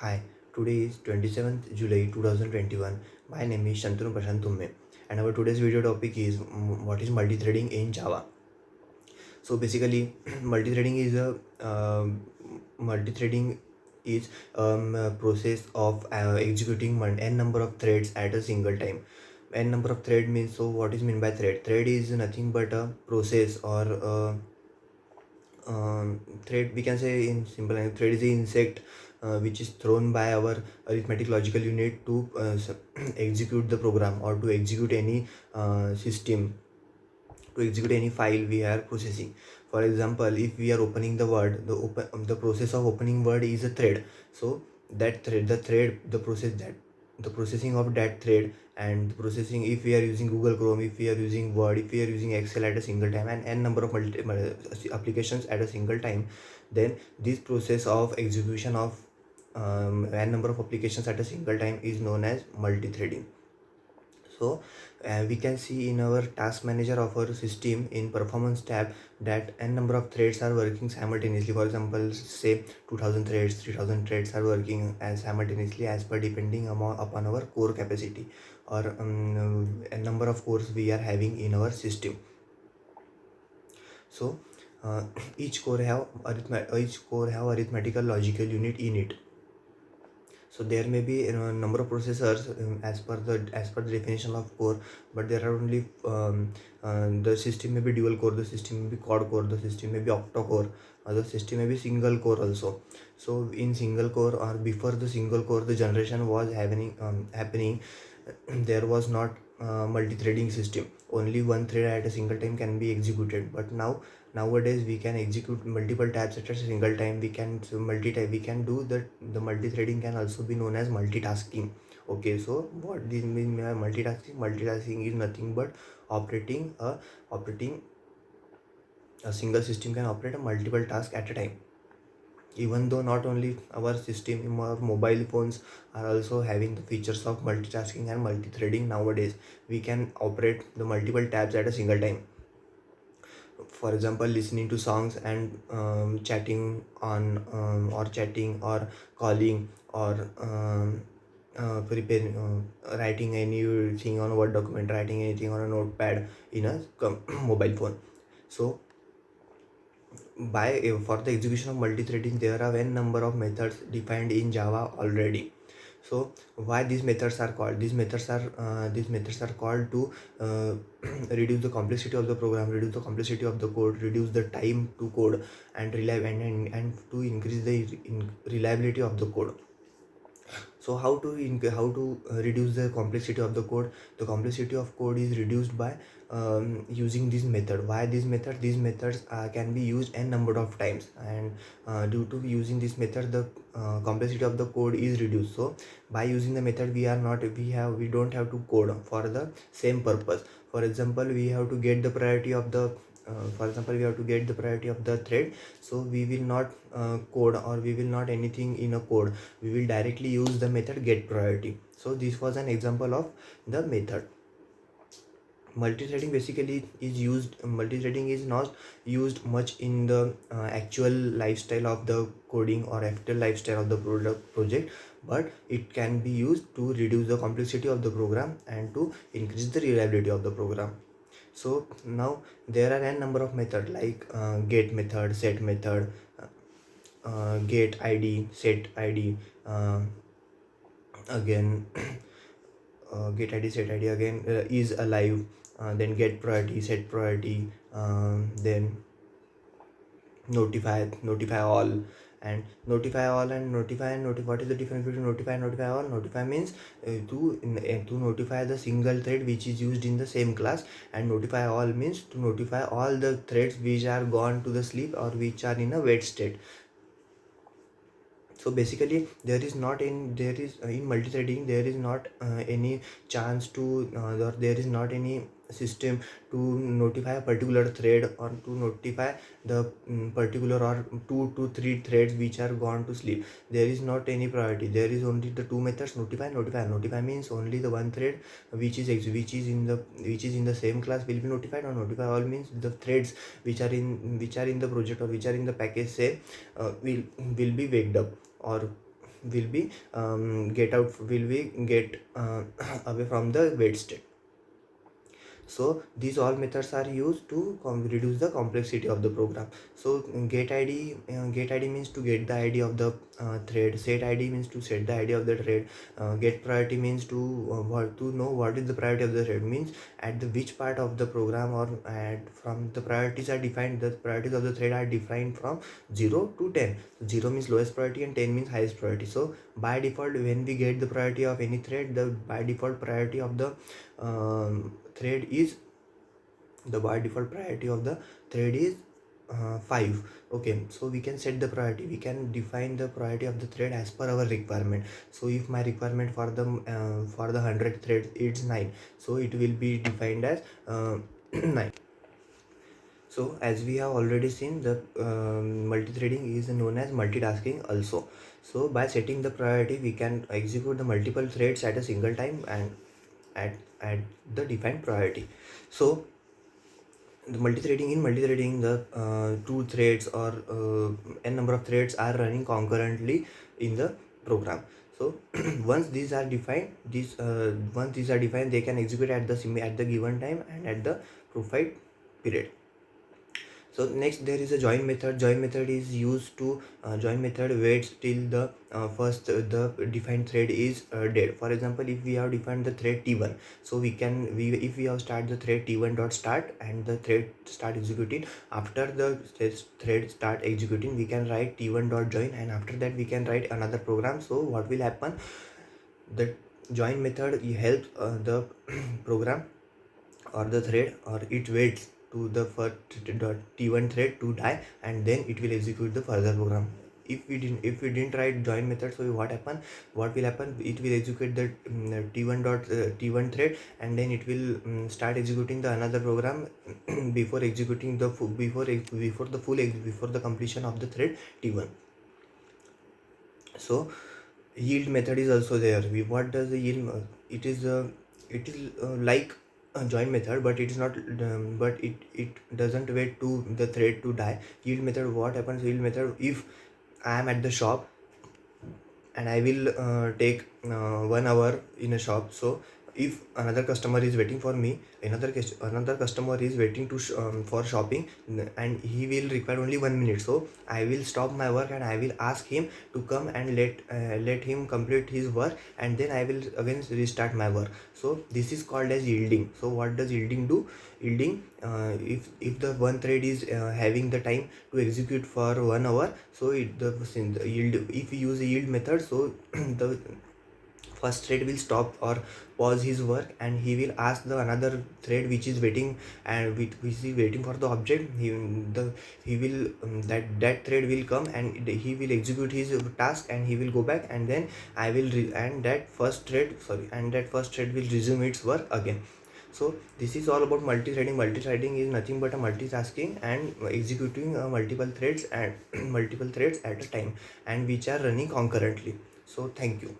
Hi, today is 27th July 2021. My name is Shantanu Prashant Tumme, and our today's video topic is what is multi-threading in Java. So basically, multi-threading is multi-threading is a process of executing n number of threads at a single time. N number of thread means, so what is meant by thread? Thread is nothing but a process or thread, we can say in simple language, thread is the insect which is thrown by our arithmetic logical unit to execute the program or to execute any system, to execute any file we are processing. For example, if we are opening the word, the process of opening word is a thread. So that thread, the process, that the processing of that thread, and the processing, if we are using Google Chrome, if we are using Word, if we are using Excel at a single time, and n number of applications at a single time, then this process of execution of n number of applications at a single time is known as multi-threading. So we can see in our task manager of our system in performance tab that n number of threads are working simultaneously. For example, say 2000 threads, 3000 threads are working as simultaneously as per depending upon our core capacity or n number of cores we are having in our system. So uh, each core have arithmetical logical unit in it. So there may be number of processors as per the definition of core, but there are only the system may be dual core, the system may be quad core, the system may be octa core, the system may be single core also. So in single core or before the single core the generation was happening, there was not multi-threading system. Only one thread at a single time can be executed, but nowadays we can execute multiple tabs at a single time. We can we can do that. The multi-threading can also be known as multitasking. Okay, so what this means by multitasking is nothing but operating a single system can operate a multiple task at a time. Even though not only our system, our mobile phones are also having the features of multitasking and multi-threading. Nowadays we can operate the multiple tabs at a single time. For example, listening to songs and chatting on or chatting or calling or preparing writing anything on a Word document, writing anything on a notepad in a mobile phone. So for the execution of multi-threading there are n number of methods defined in Java already. So why these methods are called? These methods are called to uh, reduce the complexity of the program, reduce the complexity of the code, reduce the time to code, and to increase the reliability of the code. So how to reduce the complexity of the code? The complexity of code is reduced by using this method. Why this method? These methods can be used n number of times, and due to using this method the complexity of the code is reduced. So by using the method we don't have to code for the same purpose. For example, we have to get the priority of the thread. So we will not code, or we will not anything in a code. We will directly use the method get priority. So this was an example of the method. Multi-threading is not used much in the actual lifestyle of the coding or actual lifestyle of the project, but it can be used to reduce the complexity of the program and to increase the reliability of the program. So now there are n number of methods like get method, set method, get id, set id, again get id, set id, again is alive, then get priority, set priority, then notify all, and notify. What is the difference between notify and notify all? Notify means to notify the single thread which is used in the same class, and notify all means to notify all the threads which are gone to the sleep or which are in a wait state. So basically there is in multi-threading there is not any chance to or there is not any system to notify a particular thread or to notify the particular or 2 to 3 threads which are gone to sleep. There is not any priority. There is only the two methods, notify means only the one thread which is in the same class will be notified, or notify all means the threads which are in the project or which are in the package say will be waked up, or will be get away from the wait state. So these all methods are used to reduce the complexity of the program. So get id means to get the id of the thread. Set id means to set the id of the thread. Get priority means to to know what is the priority of the thread, means at the which part of the program or at from the priorities are defined. The priorities of the thread are defined from 0 to 10. 0 means lowest priority and 10 means highest priority. So by default, when we get the priority of any thread, the by default priority of the thread is the by default priority of the thread is 5. Okay, so we can set the priority, we can define the priority of the thread as per our requirement. So if my requirement for the 100 thread is 9, so it will be defined as 9. So as we have already seen, the multi-threading is known as multitasking also. So by setting the priority, we can execute the multiple threads at a single time and at the defined priority. So the multi-threading, the two threads or n number of threads are running concurrently in the program. So once these are defined, they can execute at the given time and at the profile period. So next there is a join method. Join method is used to join method waits till the first the defined thread is dead. For example, if we have defined the thread t1, so if we have start the thread t1 dot start and the thread start executing, after the thread start executing, we can write t1 dot join, and after that we can write another program. So what will happen, the join method helps the program or the thread, or it waits to the first t1 thread to die, and then it will execute the further program. If we didn't write join method, so what will happen, it will execute the t1 thread, and then it will start executing the another program before executing the before the completion of the thread t1. So yield method is also there. What does the yield it is like a join method, but it is not but it doesn't wait to the thread to die. Yield method, what happens, yield method, if I am at the shop and I will take 1 hour in a shop. So if another customer is waiting for me, another customer is waiting to for shopping, and he will require only 1 minute. So I will stop my work and I will ask him to come and let him complete his work, and then I will again restart my work. So this is called as yielding. So what does yielding do? Yielding, if the one thread is having the time to execute for 1 hour, so the yield, if we use a yield method, so the first thread will stop or pause his work, and he will ask the another thread which is waiting, and which is waiting for the object. He will that thread will come and he will execute his task, and he will go back, and then and that first thread will resume its work again. So this is all about multi-threading. Multi-threading is nothing but a multitasking and executing multiple threads at multiple threads at a time, and which are running concurrently. So thank you.